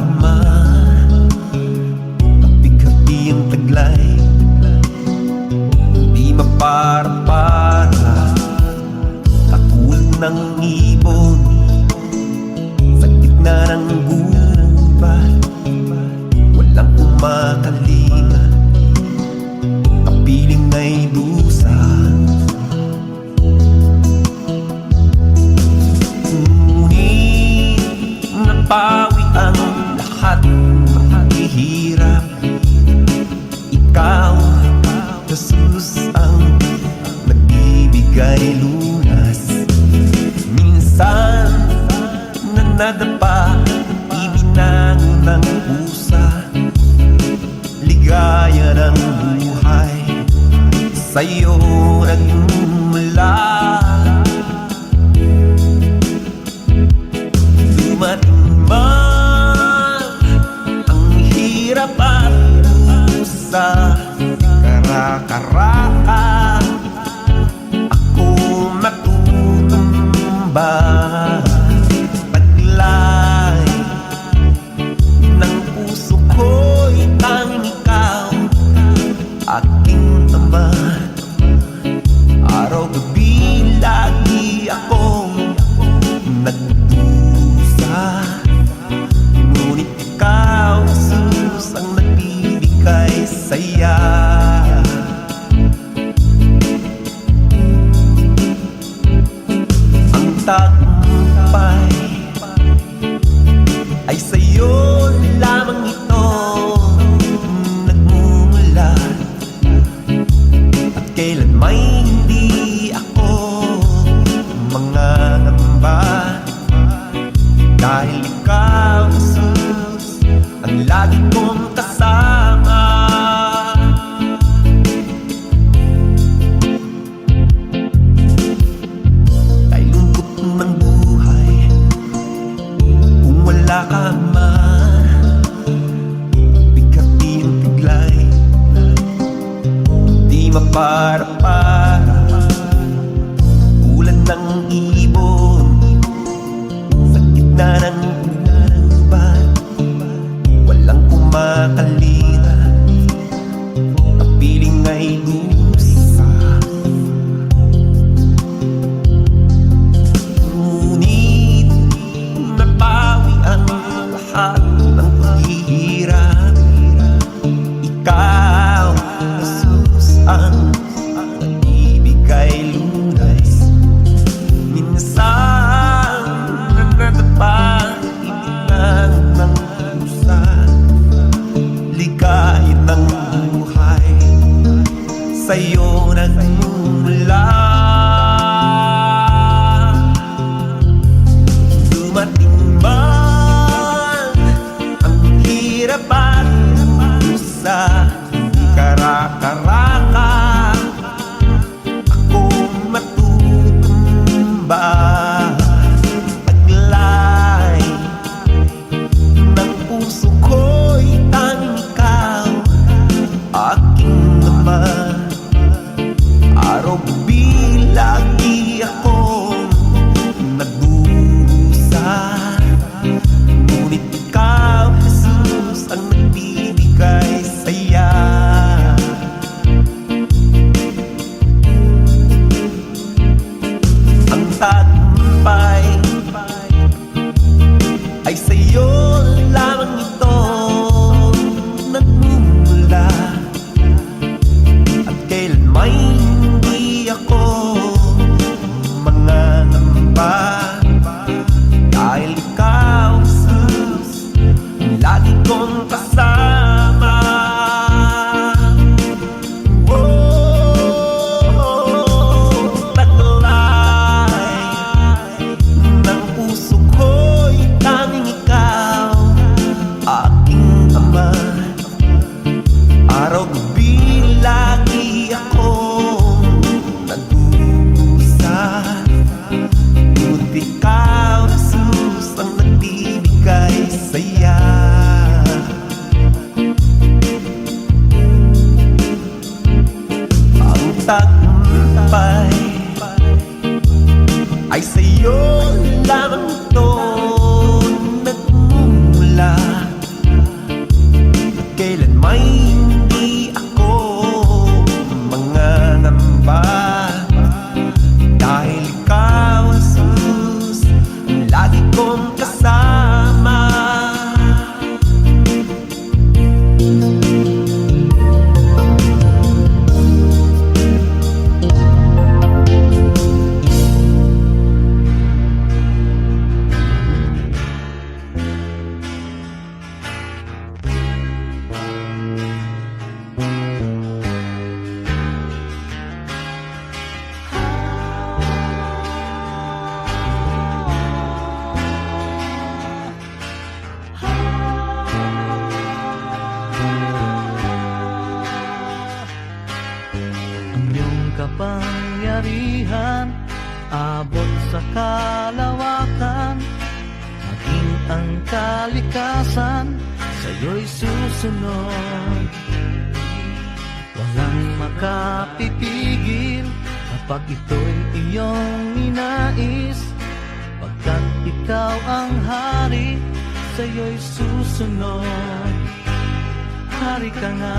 ka man, kapig-hati ang taglay, di mapara-para, katulad ng ibon sa gitna ng gubat. Walang kumakalinga, kapiling ay dusa. Ngunit napawi ang lahat ng paghihirap. Ikaw, Jesus, ang nagbibigay lunas. Minsan na nadapa, ibinangon ng pusa, ligaya ng buhay sa'yo nagmula. Dumating man ang hirap at pusa, kara-karaka ako matutumba. Taglay ng puso ko'y tanging ikaw, aking ama. Araw-gabi lagi akong nagdusa, ngunit ikaw, Jesus, ang nagbibigay saya. Ang tagumpay ay sa'yo lamang ito nagmumula, at kailan may hindi ako mangangamba, dahil ikaw, Jesus, ang lagi kong kasama. Dahil lungkot ng buhay, kung wala ka man, bigati ang tiglay, di mapara-para, ulan ng ibon sa gitna ng gubat. Walang kumakalinga, kapiling ay lusa. Ngunit napawi ang lahat ng paghihirap. Ikaw, Jesus, ang nagbibigay lunas. Minsan na nadapa, ibinangon ng pusa, ligaya ng buhay sa'yo nagmumula. Dumating man ang hirap at pusa, kara-karaka akong matutumba. Taglay ng puso ko'y tanging ikaw, aking ama. Araw-gabi lagi akong nagdusa, ngunit ikaw, Jesus, ang nagbibigay saya. Ang tagumpay ay sa'yo lamang ito nagmumula, at kailan may hindi ako mangangamba, dahil ikaw, Jesus, ang lagi kong kasama. Taglay ng puso ko'y tanging ikaw, aking ama. Araw-gabi lagi akong nagdusa, ngunit ikaw, Jesus, ang nagbibigay saya. Abot sa kalawakan, maging ang kalikasan, sa'yo'y susunod. Walang makapipigil kapag ito'y iyong ninais, pagkat ikaw ang hari, sa'yo'y susunod. Hari ka nga,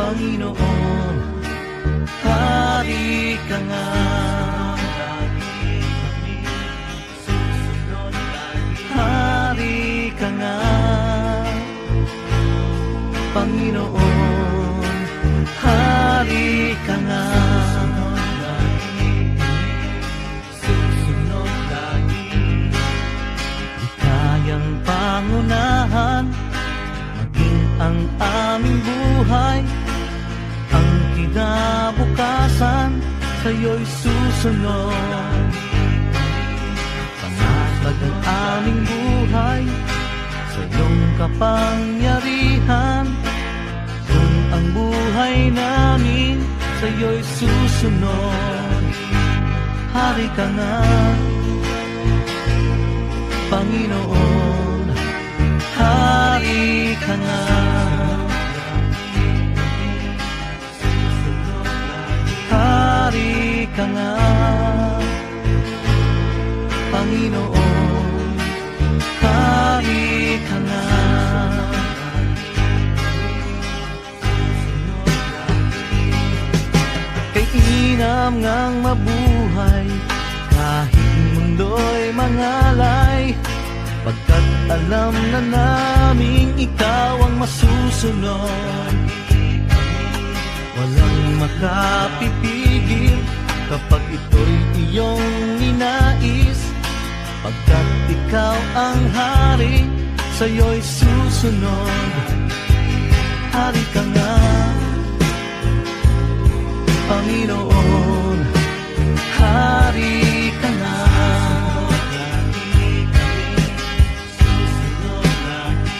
Panginoon, hari ka nga. Hari ka nga, Panginoon, hari ka nga. Di kayang pangunahan, maging ang aming buhay, ang kinabukasan, sa'yo'y susunod. Panatag ang aming buhay sa iyong kapangyarihan, kung ang buhay namin sa'yo'y susunod. Hari ka nga, Panginoon, hari ka nga. Hari ka nga, Panginoon, hari ka nga. Kay inam ngang mabuhay, kahit mundo'y mangalay, pagkat alam na naming ikaw ang masusunod. Walang makapipigil kapag ito'y iyong ninais, pagkat ikaw ang hari, sa'yo'y susunod. Hari ka nga, Panginoon, hari ka nga.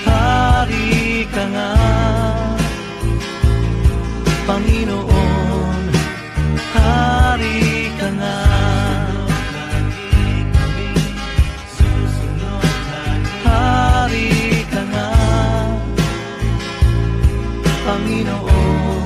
Hari ka nga, Panginoon, hari ka nga. Hari ka nga, Panginoon.